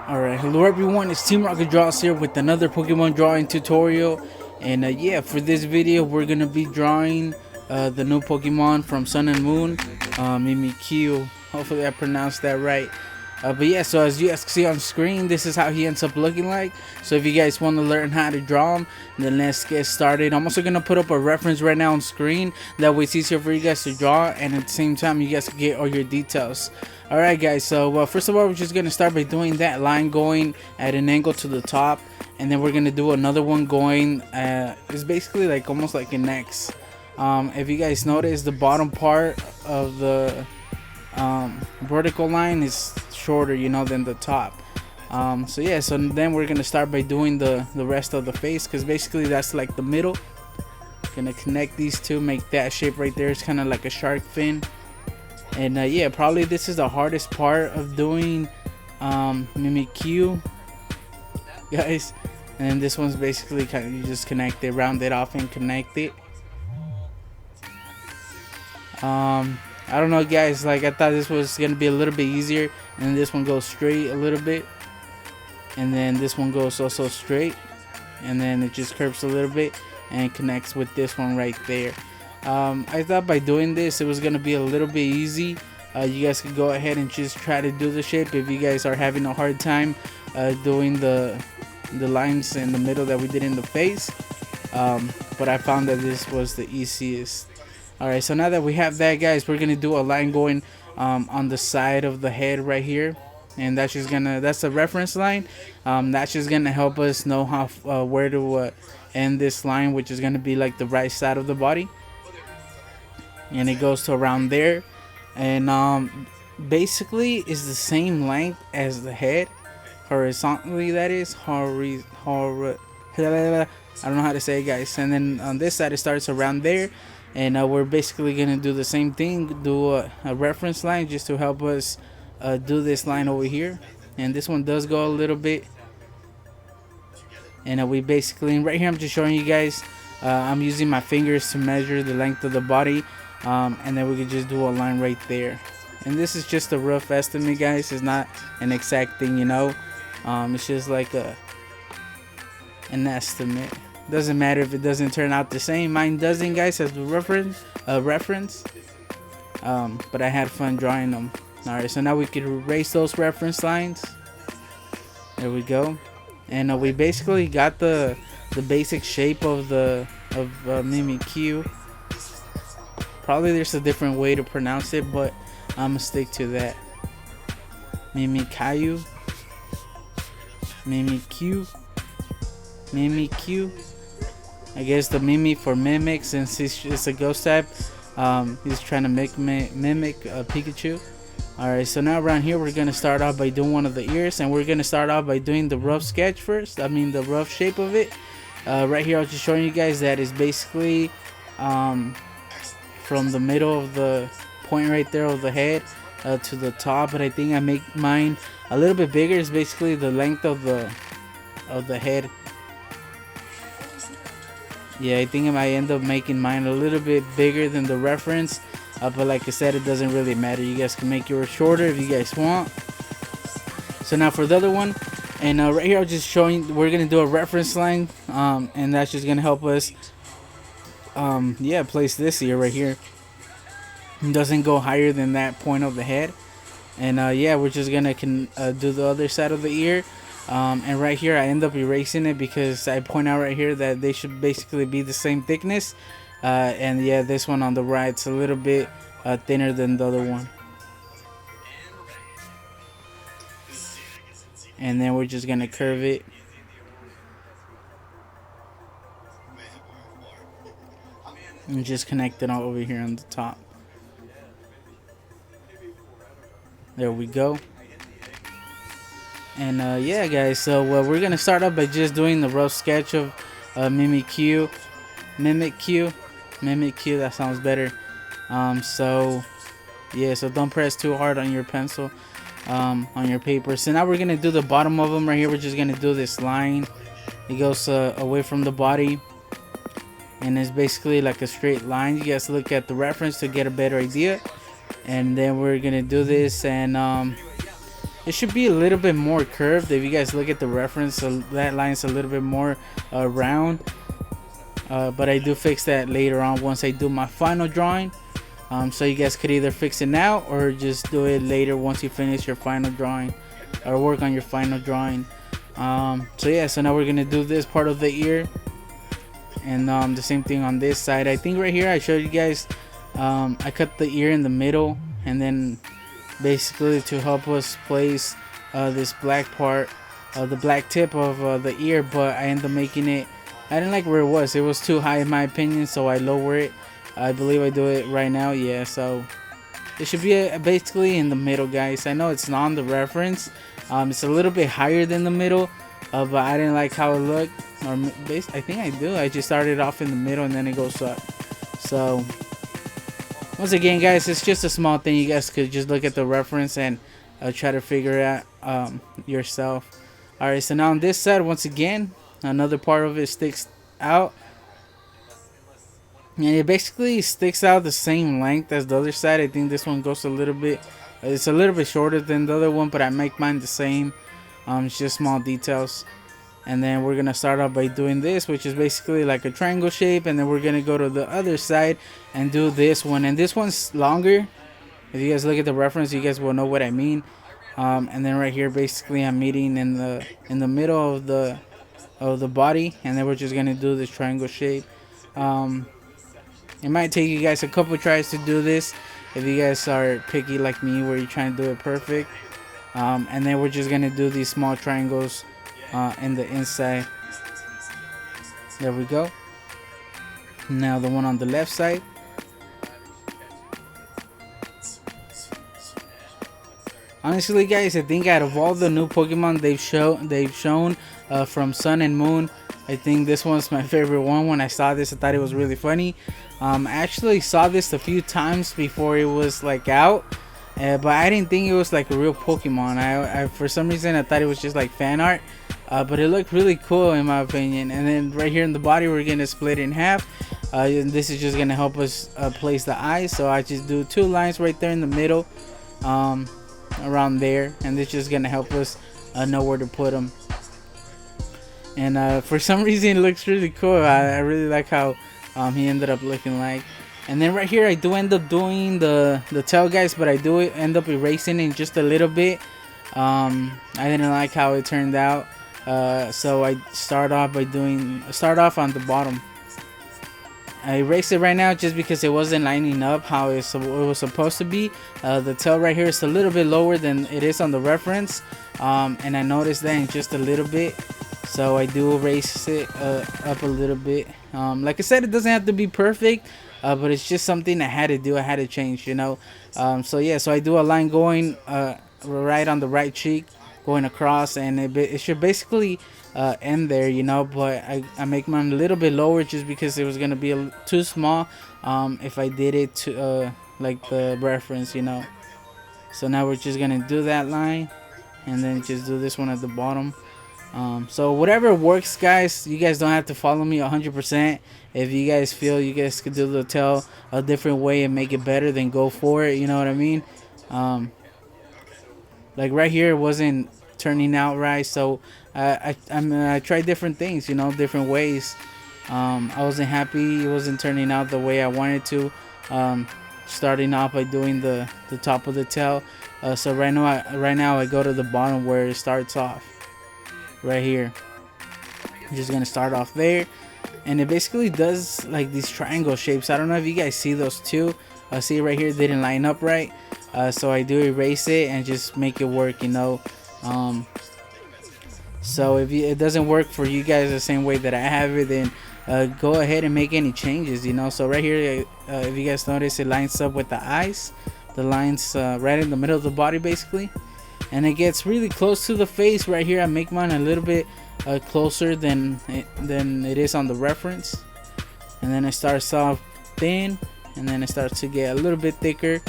Alright, hello everyone, it's Teamrocketdraws here with another Pokemon drawing tutorial. And yeah, for this video we're gonna be drawing the new Pokemon from Sun and Moon, Mimikyu. Hopefully I pronounced that right. But yeah, so as you guys can see on screen, this is how he ends up looking like. So if you guys want to learn how to draw him, then let's get started. I'm also gonna put up a reference right now on screen, that way it's easier for you guys to draw, and at the same time you guys can get all your details. Alright guys, so first of all we're just gonna start by doing that line going at an angle to the top, and then we're gonna do another one going it's basically like almost like an X. If you guys notice, the bottom part of the vertical line is shorter, you know, than the top. So yeah, so then we're gonna start by doing the rest of the face, because basically that's like the middle. Gonna connect these two, make that shape right there. It's kind of like a shark fin. And yeah, probably this is the hardest part of doing Mimikyu, guys. And this one's basically kind of, you just connect it, round it off and connect it. I don't know guys, like I thought this was gonna be a little bit easier, and this one goes straight a little bit, and then this one goes also straight, and then it just curves a little bit and connects with this one right there. I thought by doing this it was gonna be a little bit easy. You guys could go ahead and just try to do the shape if you guys are having a hard time doing the lines in the middle that we did in the face, but I found that this was the easiest. Alright, so now that we have that, guys, we're gonna do a line going on the side of the head right here, and that's a reference line. That's just gonna help us know how where to end this line, which is gonna be like the right side of the body, and it goes to around there, and basically is the same length as the head horizontally. That is I don't know how to say it, guys. And then on this side it starts around there, and we're basically gonna do the same thing, do a reference line just to help us do this line over here. And this one does go a little bit, and we basically, and right here I'm just showing you guys, I'm using my fingers to measure the length of the body, and then we could just do a line right there. And this is just a rough estimate, guys. It's not an exact thing, you know. It's just like an estimate. Doesn't matter if it doesn't turn out the same. Mine doesn't, guys, as a reference. But I had fun drawing them. Alright, so now we can erase those reference lines. There we go. And we basically got the basic shape of Mimikyu. Probably there's a different way to pronounce it, but I'm gonna stick to that. Mimikyu. I guess the Mimi for mimic, since it's a ghost type. He's trying to mimic Pikachu. Alright, so now around here we're gonna start off by doing one of the ears, and we're gonna start off by doing the rough sketch first. I mean the rough shape of it. Right here I was just showing you guys that is basically from the middle of the point right there of the head to the top, but I think I make mine a little bit bigger. It's basically the length of the head. Yeah, I think I might end up making mine a little bit bigger than the reference, but like I said, it doesn't really matter. You guys can make yours shorter if you guys want. So now for the other one, and right here I'm just showing, we're gonna do a reference line, and that's just gonna help us yeah, place this ear right here. It doesn't go higher than that point of the head. And yeah, we're just gonna do the other side of the ear. And right here I end up erasing it because I point out right here that they should basically be the same thickness. And yeah, this one on the right's a little bit thinner than the other one. And then we're just gonna curve it. And just connect it all over here on the top. There we go. And yeah, guys, so we're gonna start off by just doing the rough sketch of Mimikyu. That sounds better. So yeah, so don't press too hard on your pencil, on your paper. So now we're gonna do the bottom of them right here. We're just gonna do this line. It goes away from the body, and it's basically like a straight line. You guys look at the reference to get a better idea. And then we're gonna do this, and it should be a little bit more curved. If you guys look at the reference, so that line's a little bit more round. But I do fix that later on once I do my final drawing. So you guys could either fix it now or just do it later once you finish your final drawing or work on your final drawing. So yeah, so now we're gonna do this part of the ear, and the same thing on this side. I think right here I showed you guys, I cut the ear in the middle, and then basically to help us place this black part, the black tip of the ear, but I ended up making it, I didn't like where it was too high in my opinion, so I lower it. I believe I do it right now. Yeah, so it should be basically in the middle, guys. I know it's not on the reference, it's a little bit higher than the middle, but I didn't like how it looked, or I think I do. I just started off in the middle and then it goes up. So once again, guys, it's just a small thing. You guys could just look at the reference and try to figure it out yourself. Alright, so now on this side, once again, another part of it sticks out, and it basically sticks out the same length as the other side. I think this one goes a little bit, it's a little bit shorter than the other one, but I make mine the same. It's just small details. And then we're gonna start off by doing this, which is basically like a triangle shape, and then we're gonna go to the other side and do this one, and this one's longer. If you guys look at the reference, you guys will know what I mean. And then right here, basically I'm meeting in the middle of the body, and then we're just gonna do this triangle shape. It might take you guys a couple tries to do this if you guys are picky like me, where you're trying to do it perfect. And then we're just gonna do these small triangles in the inside. There we go. Now the one on the left side. Honestly, guys, I think out of all the new Pokemon they've shown from Sun and Moon, I think this one's my favorite one. When I saw this, I thought it was really funny. I actually saw this a few times before it was like out, but I didn't think it was like a real Pokemon. I for some reason I thought it was just like fan art, but it looked really cool in my opinion. And then right here in the body, we're gonna split it in half. And this is just gonna help us place the eyes. So I just do 2 lines right there in the middle, around there, and this is just gonna help us know where to put them. And for some reason it looks really cool. I really like how he ended up looking like. And then right here I do end up doing the tail, guys, but I do end up erasing it just a little bit. I didn't like how it turned out, so I start off on the bottom. I erased it right now just because it wasn't lining up how it was supposed to be. The tail right here is a little bit lower than it is on the reference, and I noticed that in just a little bit. So I do erase it up a little bit. Like I said, it doesn't have to be perfect, but it's just something I had to do. I had to change, you know. So yeah, so I do a line going right on the right cheek, going across, and it should basically end there, you know. But I make mine a little bit lower just because it was gonna be too small if I did it to like the reference, you know. So now we're just gonna do that line, and then just do this one at the bottom. So whatever works, guys. You guys don't have to follow me 100%. If you guys feel you guys could do the tail a different way and make it better, then go for it, you know what I mean. Like right here, it wasn't turning out right, so I tried different things, you know, different ways. I wasn't happy it wasn't turning out the way I wanted to. Starting off by doing the top of the tail. So right now I go to the bottom where it starts off. Right here, I'm just gonna start off there, and it basically does like these triangle shapes. I don't know if you guys see those too. See right here, they didn't line up right, so I do erase it and just make it work, you know. So if it doesn't work for you guys the same way that I have it, then go ahead and make any changes, you know. So right here, if you guys notice, it lines up with the eyes, the lines right in the middle of the body basically. And it gets really close to the face right here. I make mine a little bit closer than it is on the reference. And then it starts off thin, and then it starts to get a little bit thicker.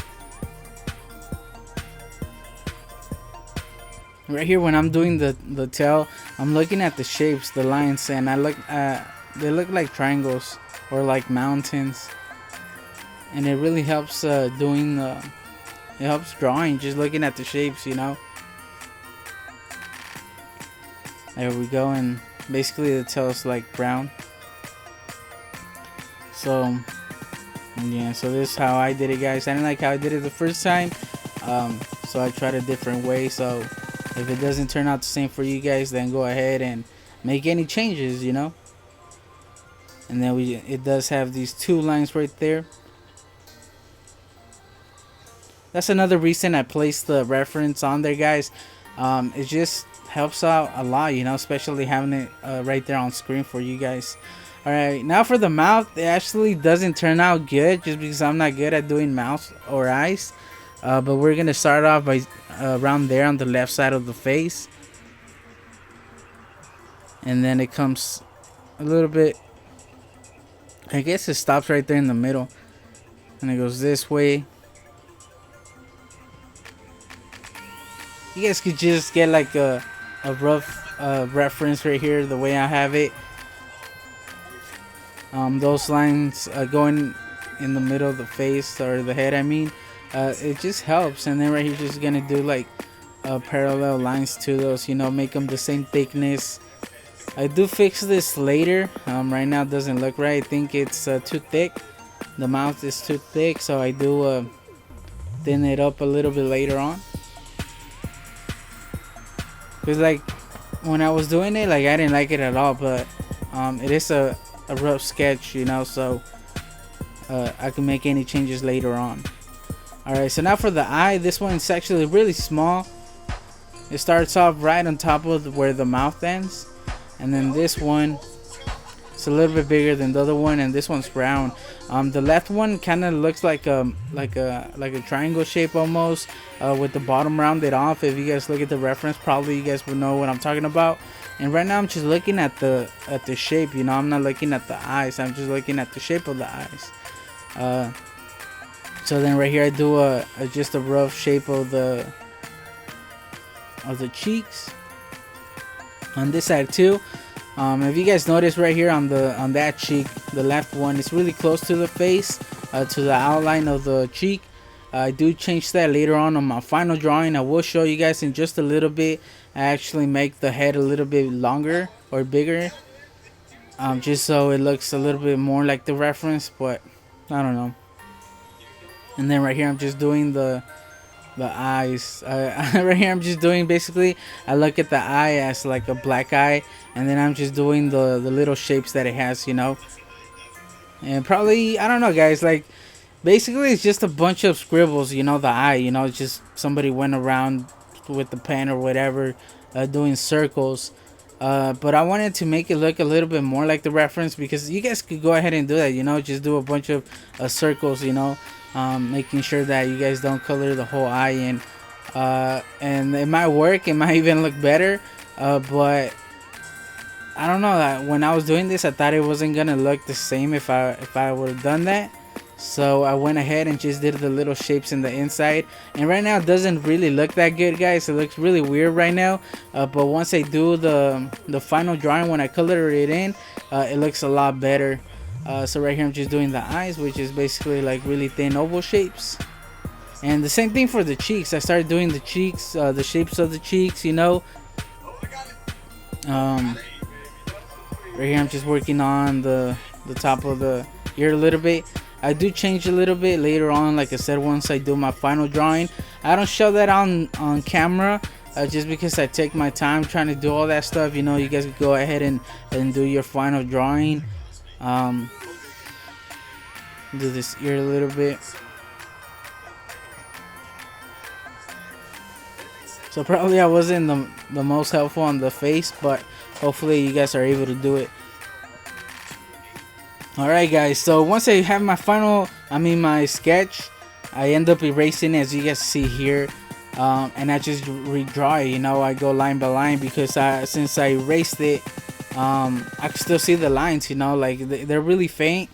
Right here, when I'm doing the tail, I'm looking at the shapes, the lines, and they look like triangles or like mountains. And it really helps it helps drawing, just looking at the shapes, you know. There we go, and basically the tail is like brown. So yeah, so this is how I did it, guys. I didn't like how I did it the first time, so I tried a different way. So if it doesn't turn out the same for you guys, then go ahead and make any changes, you know. And then it does have these two lines right there. That's another reason I placed the reference on there, guys. It just helps out a lot, you know, especially having it right there on screen for you guys. Alright, now for the mouth, it actually doesn't turn out good just because I'm not good at doing mouth or eyes. But we're going to start off by around there on the left side of the face. And then it comes a little bit, I guess it stops right there in the middle. And it goes this way. You guys could just get like a rough reference right here, the way I have it. Those lines going in the middle of the face, or the head, I mean, it just helps. And then right here, just gonna do like parallel lines to those, you know, make them the same thickness. I do fix this later. Right now it doesn't look right. I think it's too thick. The mouth is too thick, so I do thin it up a little bit later on. Cause like when I was doing it, like I didn't like it at all, but it is a rough sketch, you know, so I can make any changes later on. Alright, so now for the eye, this one's actually really small. It starts off right on top of where the mouth ends, and then this one, it's a little bit bigger than the other one, and this one's round. The left one kind of looks like a triangle shape almost, with the bottom rounded off. If you guys look at the reference, probably you guys will know what I'm talking about. And right now I'm just looking at the shape, you know. I'm not looking at the eyes. I'm just looking at the shape of the eyes. So then right here I do just a rough shape of the cheeks on this side too. If you guys notice right here on that cheek, the left one, is really close to the face, to the outline of the cheek. I do change that later on my final drawing. I will show you guys in just a little bit. I actually make the head a little bit longer or bigger, just so it looks a little bit more like the reference, but I don't know. And then right here I'm just doing the eyes. Right here I'm just doing, basically I look at the eye as like a black eye, and then I'm just doing the little shapes that it has, you know. And probably, I don't know, guys, like basically it's just a bunch of scribbles, you know. The eye, you know, it's just somebody went around with the pen or whatever, doing circles. But I wanted to make it look a little bit more like the reference, because you guys could go ahead and do that, you know, just do a bunch of circles, you know, making sure that you guys don't color the whole eye in, and it might work, it might even look better, but I don't know, that when I was doing this I thought it wasn't gonna look the same if I would have done that. So I went ahead and just did the little shapes in the inside, and right now it doesn't really look that good, guys. It looks really weird right now, but once I do the final drawing, when I color it in, it looks a lot better. So right here I'm just doing the eyes, which is basically like really thin oval shapes. And the same thing for the cheeks. I started doing the cheeks, the shapes of the cheeks, you know. Right here I'm just working on the top of the ear a little bit. I do change a little bit later on, like I said, once I do my final drawing. I don't show that on camera, just because I take my time trying to do all that stuff, you know. You guys can go ahead and do your final drawing. Do this ear a little bit. So probably I wasn't the most helpful on the face, but hopefully you guys are able to do it. Alright guys, so once I have my my sketch, I end up erasing it, as you guys see here, and I just redraw it, you know. I go line by line, because since I erased it, I can still see the lines, you know, like they're really faint,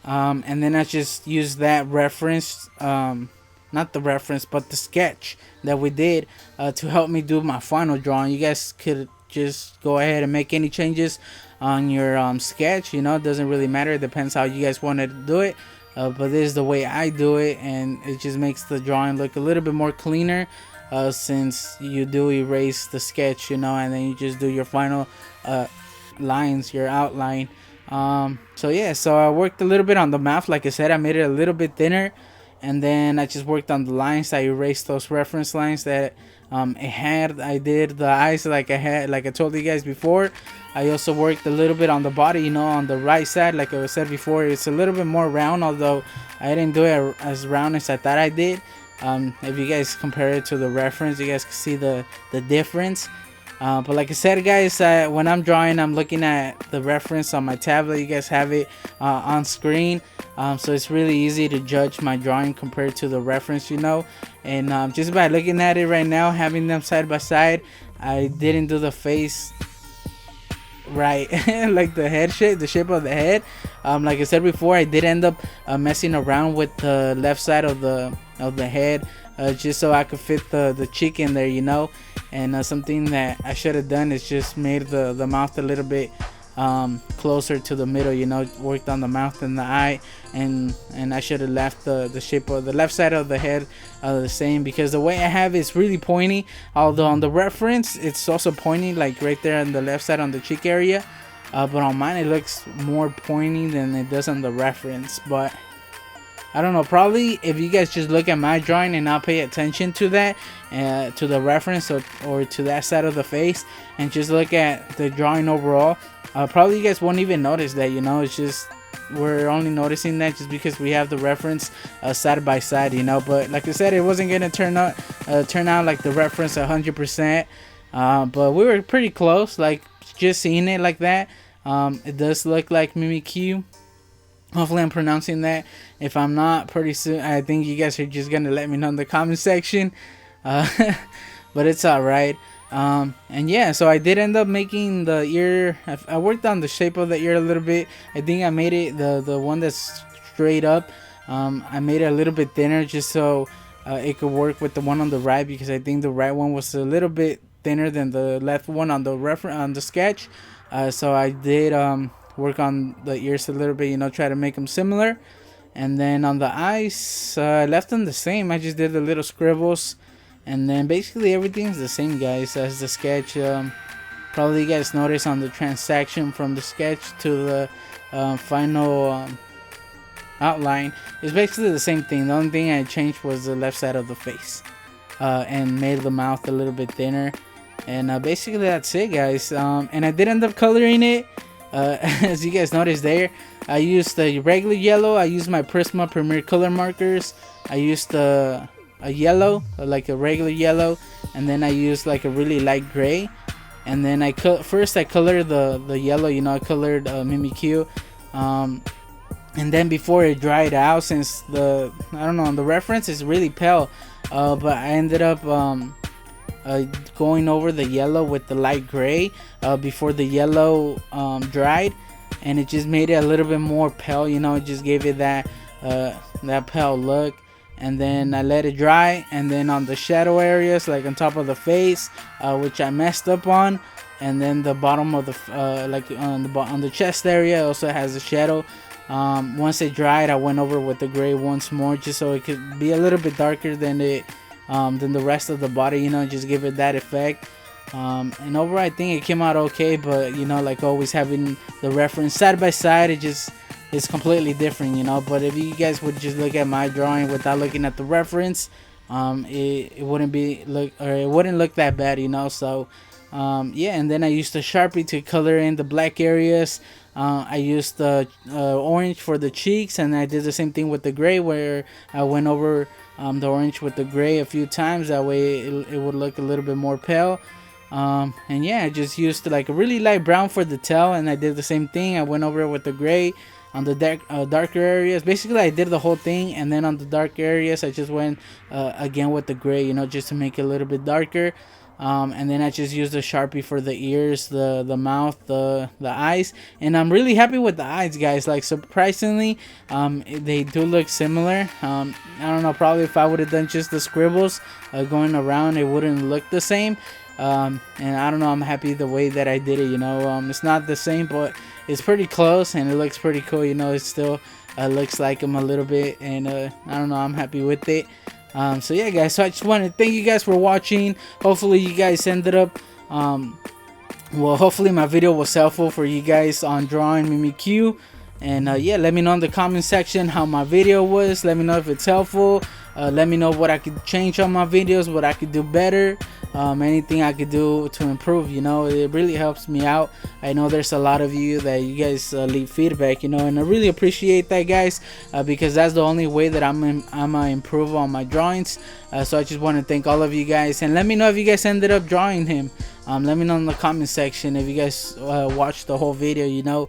and then I just use that reference, not the reference but the sketch that we did, to help me do my final drawing. You guys could just go ahead and make any changes on your sketch, you know. It doesn't really matter, it depends how you guys want to do it, but this is the way I do it, and it just makes the drawing look a little bit more cleaner. since you do erase the sketch, you know, and then you just do your final lines, your outline. So yeah, so I worked a little bit on the mouth. Like I said, I made it a little bit thinner, and then I just worked on the lines. I erased those reference lines that it had. I did the eyes like I told you guys before. I also worked a little bit on the body, you know, on the right side. Like I said before, it's a little bit more round, although I didn't do it as round as I thought I did. If you guys compare it to the reference, you guys can see the difference. But like I said, guys, when I'm drawing, I'm looking at the reference on my tablet. You guys have it on screen, so it's really easy to judge my drawing compared to the reference, you know. And just by looking at it right now, having them side by side, I didn't do the face right, like the head shape, the shape of the head. Like I said before, I did end up messing around with the left side of the head, just so I could fit the cheek in there, you know. And something that I should have done is just made the mouth a little bit closer to the middle, you know, worked on the mouth and the eye, and I should have left the shape of the left side of the head the same, because the way I have it is really pointy, although on the reference it's also pointy, like right there on the left side on the cheek area, but on mine it looks more pointy than it does on the reference. But I don't know, probably if you guys just look at my drawing and not pay attention to that, to the reference or to that side of the face, and just look at the drawing overall, probably you guys won't even notice that, you know. It's just we're only noticing that just because we have the reference side by side, you know. But like I said, it wasn't gonna turn out like the reference 100%, but we were pretty close. Like just seeing it like that, it does look like Mimikyu. Hopefully I'm pronouncing that. If I'm not, pretty soon I think you guys are just gonna let me know in the comment section. But it's alright. And yeah, so I did end up making the ear. I worked on the shape of the ear a little bit. I think I made it the one that's straight up. I made it a little bit thinner just so it could work with the one on the right, because I think the right one was a little bit thinner than the left one on the sketch. So I did work on the ears a little bit, you know, try to make them similar. And then on the eyes, I left them the same. I just did the little scribbles, and then basically everything's the same, guys, as the sketch. Probably you guys notice on the transaction from the sketch to the final outline, it's basically the same thing. The only thing I changed was the left side of the face, and made the mouth a little bit thinner. And basically that's it, guys. And I did end up coloring it. As you guys noticed there, I used the regular yellow. I used my Prisma Premier color markers. I used a yellow, like a regular yellow, and then I used like a really light gray. And then first I colored the yellow, you know, I colored Mimikyu. And then before it dried out, since I don't know, the reference is really pale, but I ended up going over the yellow with the light gray before the yellow dried, and it just made it a little bit more pale, you know. It just gave it that pale look. And then I let it dry, and then on the shadow areas, like on top of the face, which I messed up on, and then the bottom of the like on the chest area also has a shadow. Once it dried, I went over with the gray once more, just so it could be a little bit darker than the rest of the body, you know, just give it that effect. And overall I think it came out okay, but you know, like always, having the reference side by side, it's completely different, you know. But if you guys would just look at my drawing without looking at the reference, it wouldn't look that bad, you know. So yeah, and then I used the Sharpie to color in the black areas. I used the orange for the cheeks, and I did the same thing with the gray, where I went over the orange with the gray a few times. That way it would look a little bit more pale. And yeah, I just used like a really light brown for the tail, and I did the same thing. I went over it with the gray on the darker areas. Basically I did the whole thing, and then on the dark areas I just went again with the gray, you know, just to make it a little bit darker. And then I just used the Sharpie for the ears, the mouth, the eyes, and I'm really happy with the eyes, guys. Like, surprisingly, they do look similar. I don't know, probably if I would have done just the scribbles going around, it wouldn't look the same. And I don't know, I'm happy the way that I did it, you know. It's not the same, but it's pretty close, and it looks pretty cool, you know. It still looks like them a little bit, and I don't know, I'm happy with it. So yeah, guys, so I just want to thank you guys for watching. Hopefully you guys ended up well, hopefully my video was helpful for you guys on drawing Mimikyu. And yeah, let me know in the comment section how my video was. Let me know if it's helpful. Let me know what I could change on my videos, what I could do better, anything I could do to improve. You know, it really helps me out. I know there's a lot of you that you guys leave feedback, you know, and I really appreciate that, guys, because that's the only way that I'm gonna improve on my drawings. So I just want to thank all of you guys, and let me know if you guys ended up drawing him. Let me know in the comment section if you guys watched the whole video. You know,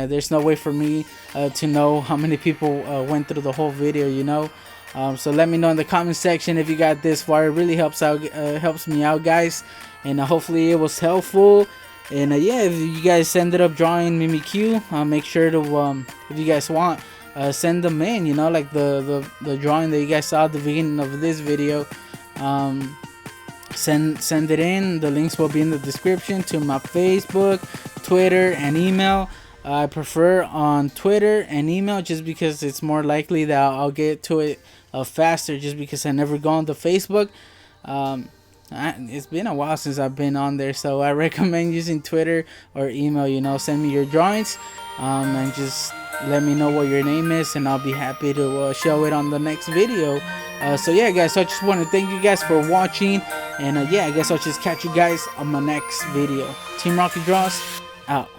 there's no way for me to know how many people went through the whole video, you know. So let me know in the comment section if you got this far. It really helps me out, guys, and hopefully it was helpful. And yeah, if you guys ended up drawing Mimikyu, make sure to if you guys want, send them in, you know, like the drawing that you guys saw at the beginning of this video. Send it in. The links will be in the description to my Facebook, Twitter, and email. I prefer on Twitter and email just because it's more likely that I'll get to it faster, just because I never go on the Facebook. It's been a while since I've been on there, so I recommend using Twitter or email. You know, send me your drawings and just let me know what your name is, and I'll be happy to show it on the next video. So yeah, guys, so I just want to thank you guys for watching, and yeah, I guess I'll just catch you guys on my next video. Team Rocket Draws out.